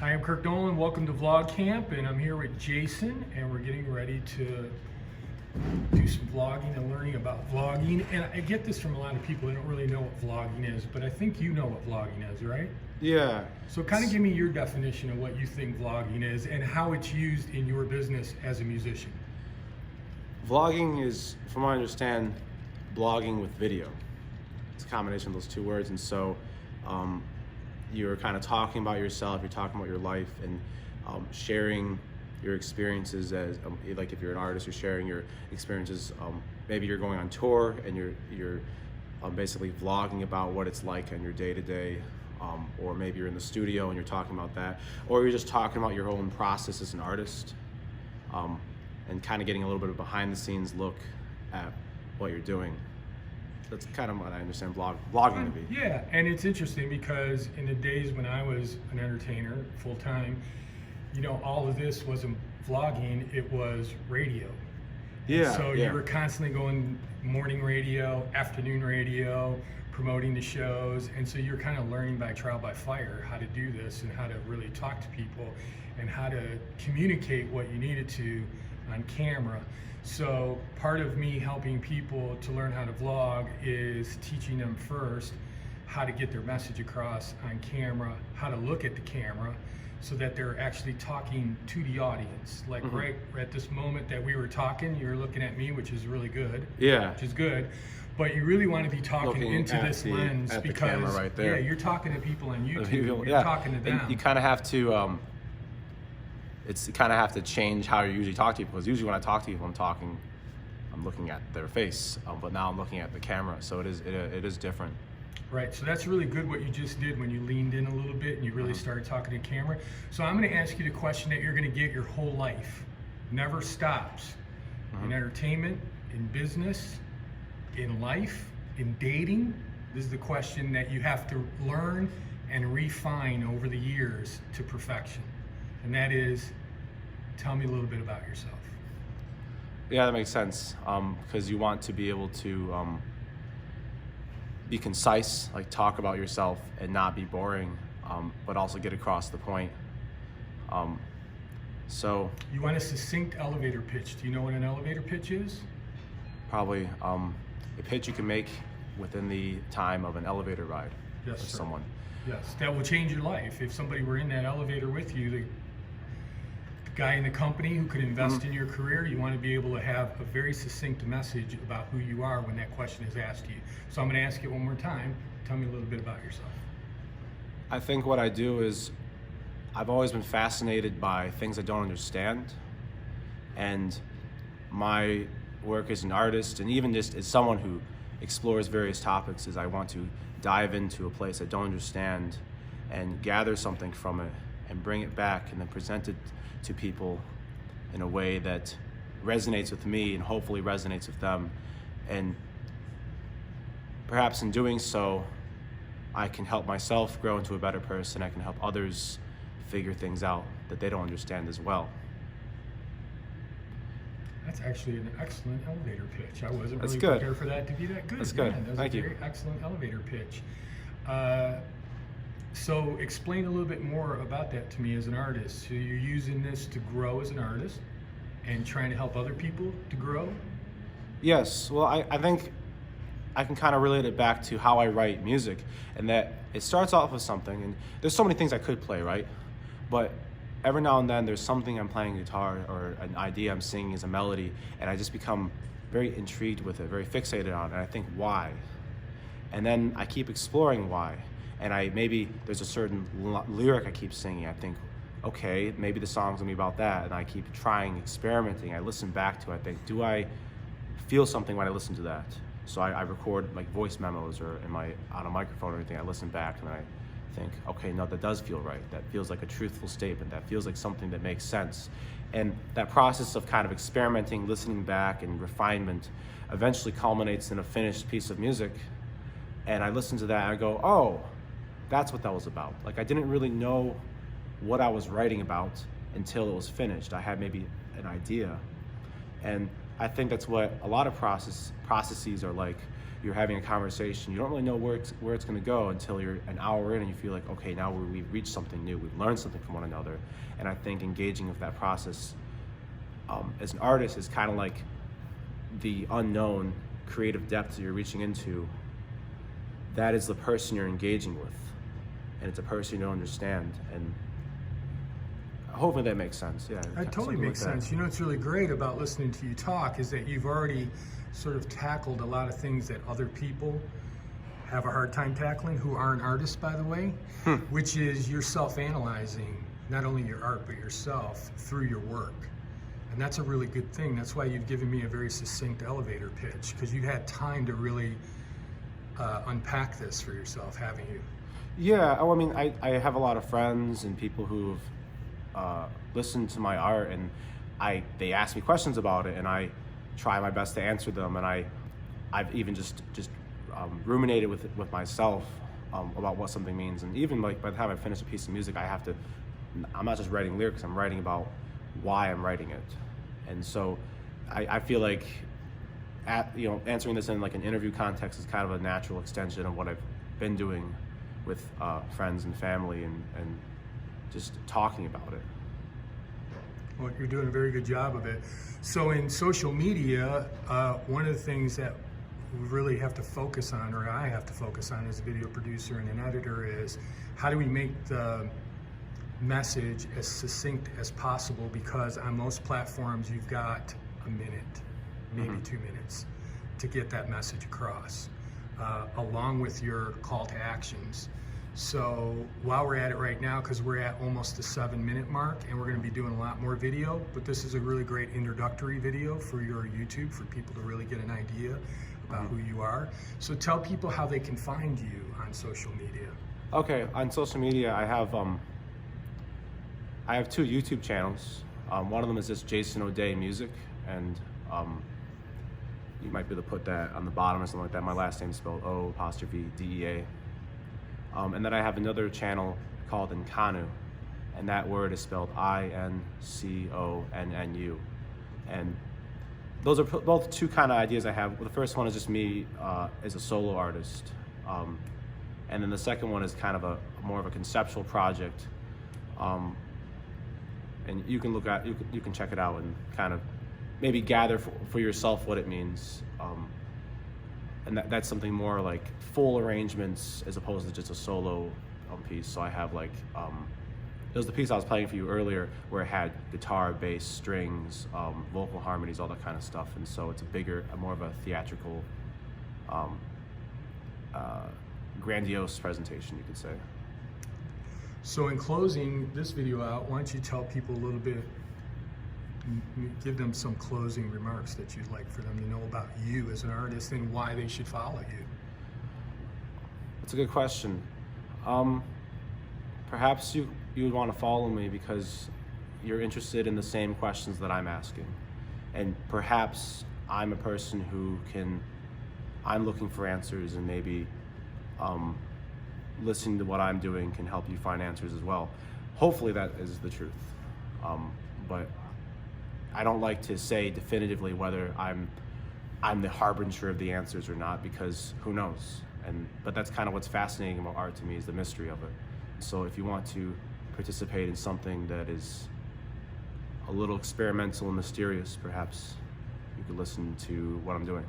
Hi, I'm Kirk Nolan. Welcome to Vlog Camp, and I'm here with Jason, and we're getting ready to do some vlogging and learning about vlogging. And I get this from a lot of people. They don't really know what vlogging is, but I think you know what vlogging is, right? Yeah. So kind of give me your definition of what you think vlogging is and how it's used in your business as a musician. Vlogging is, from what I understand, blogging with video. It's a combination of those two words, and so you're kind of talking about yourself, you're talking about your life, and sharing your experiences as like if you're an artist, you're sharing your experiences. Maybe you're going on tour and you're basically vlogging about what it's like on your day-to-day, or maybe you're in the studio and you're talking about that, or you're just talking about your own process as an artist, and kind of getting a little bit of behind-the-scenes look at what you're doing. That's kind of what I understand vlogging to be. Yeah, and it's interesting because in the days when I was an entertainer full-time, you know, all of this wasn't vlogging, it was radio. Yeah. And so you were constantly going morning radio, afternoon radio, promoting the shows, and so you're kind of learning by trial by fire how to do this and how to really talk to people and how to communicate what you needed to on camera. So part of me helping people to learn how to vlog is teaching them first how to get their message across on camera, how to look at the camera so that they're actually talking to the audience. Like right at this moment that we were talking, you were looking at me, which is really good. Yeah. Which is good. But you really want to be talking Looking into at this the- lens at the because camera right there. yeah, you're talking to people on YouTube. You're Yeah. talking to them. And you kind of have to you kind of have to change how you usually talk to people, because usually when I talk to people, I'm looking at their face, but now I'm looking at the camera, so it is different. Right, so that's really good what you just did when you leaned in a little bit and you really started talking to camera. So I'm going to ask you the question that you're going to get your whole life. Never stops. In entertainment, in business, in life, in dating. This is the question that you have to learn and refine over the years to perfection. And that is, tell me a little bit about yourself. Yeah, that makes sense, because you want to be able to be concise, like talk about yourself and not be boring, but also get across the point. So You want a succinct elevator pitch. Do you know what an elevator pitch is? probably a pitch you can make within the time of an elevator ride Yes, with sir. someone. Yes, that will change your life. If somebody were in that elevator with you, the guy in the company who could invest in your career, you want to be able to have a very succinct message about who you are when that question is asked to you. So I'm going to ask you one more time. Tell me a little bit about yourself. I think what I do is I've always been fascinated by things I don't understand, and my work as an artist and even just as someone who explores various topics is I want to dive into a place I don't understand and gather something from it and bring it back and then present it to people in a way that resonates with me and hopefully resonates with them. And perhaps in doing so, I can help myself grow into a better person. I can help others figure things out that they don't understand as well. That's actually an excellent elevator pitch. I wasn't That's really good. prepared for that to be that good. That's good. Man, that was Thank a you. very excellent elevator pitch. So explain a little bit more about that to me as an artist. So you're using this to grow as an artist and trying to help other people to grow? Yes, well, I think I can kind of relate it back to how I write music, and that it starts off with something, and there's so many things I could play, right? But every now and then there's something I'm playing guitar or an idea I'm singing as a melody, and I just become very intrigued with it, very fixated on it, and I think, why? And then I keep exploring why. And maybe there's a certain lyric I keep singing. I think, okay, maybe the song's gonna be about that. And I keep trying, experimenting. I listen back to it. I think, do I feel something when I listen to that? So I record like voice memos or on a microphone or anything. I listen back and I think, okay, no, that does feel right. That feels like a truthful statement. That feels like something that makes sense. And that process of kind of experimenting, listening back, and refinement eventually culminates in a finished piece of music. And I listen to that and I go, oh, that's what that was about. Like, I didn't really know what I was writing about until it was finished. I had maybe an idea. And I think that's what a lot of processes are like. you're having a conversation. You don't really know where it's going to go until you're an hour in and you feel like, okay, now we've reached something new. We've learned something from one another. And I think engaging with that process as an artist is kind of like the unknown creative depth that you're reaching into. That is the person you're engaging with. And it's a person you don't understand. And hopefully that makes sense. Yeah, that totally makes sense. You know, what's really great about listening to you talk is that you've already sort of tackled a lot of things that other people have a hard time tackling, who aren't artists, by the way, which is you're self-analyzing not only your art, but yourself through your work. And that's a really good thing. That's why you've given me a very succinct elevator pitch, because you had time to really unpack this for yourself, haven't you? Yeah, I mean, I have a lot of friends and people who've listened to my art, and they ask me questions about it, and I try my best to answer them, and I've even just ruminated with myself about what something means. And even like by the time I finish a piece of music, I'm not just writing lyrics, I'm writing about why I'm writing it. And so I feel like answering this in like an interview context is kind of a natural extension of what I've been doing with friends and family and just talking about it. Well, you're doing a very good job of it. So in social media, one of the things that we really have to focus on, or I have to focus on as a video producer and an editor, is how do we make the message as succinct as possible, because on most platforms you've got a minute, maybe 2 minutes to get that message across, along with your call to actions. So while we're at it right now, because we're at almost the 7-minute mark and we're going to be doing a lot more video, but this is a really great introductory video for your YouTube for people to really get an idea about who you are. So tell people how they can find you on social media. Okay, on social media I have 2 YouTube channels. One of them is just Jason O'Day Music, and you might be able to put that on the bottom or something like that. My last name is spelled O''DEA. And then I have another channel called Nkanu, and that word is spelled INCONNU. And those are both 2 kind of ideas I have. The first one is just me as a solo artist, and then the second one is kind of more of a conceptual project. And you can you can check it out and kind of maybe gather for yourself what it means. And that's something more like full arrangements as opposed to just a solo piece. So I have like, it was the piece I was playing for you earlier where it had guitar, bass, strings, vocal harmonies, all that kind of stuff. And so it's more of a theatrical, grandiose presentation, you could say. So in closing this video out, why don't you tell people a little bit, give them some closing remarks that you'd like for them to know about you as an artist and why they should follow you. That's a good question. Perhaps you would want to follow me because you're interested in the same questions that I'm asking. And perhaps I'm a person who I'm looking for answers, and maybe listening to what I'm doing can help you find answers as well. Hopefully that is the truth. But I don't like to say definitively whether I'm the harbinger of the answers or not, because who knows? But that's kind of what's fascinating about art to me, is the mystery of it. So if you want to participate in something that is a little experimental and mysterious, perhaps you could listen to what I'm doing.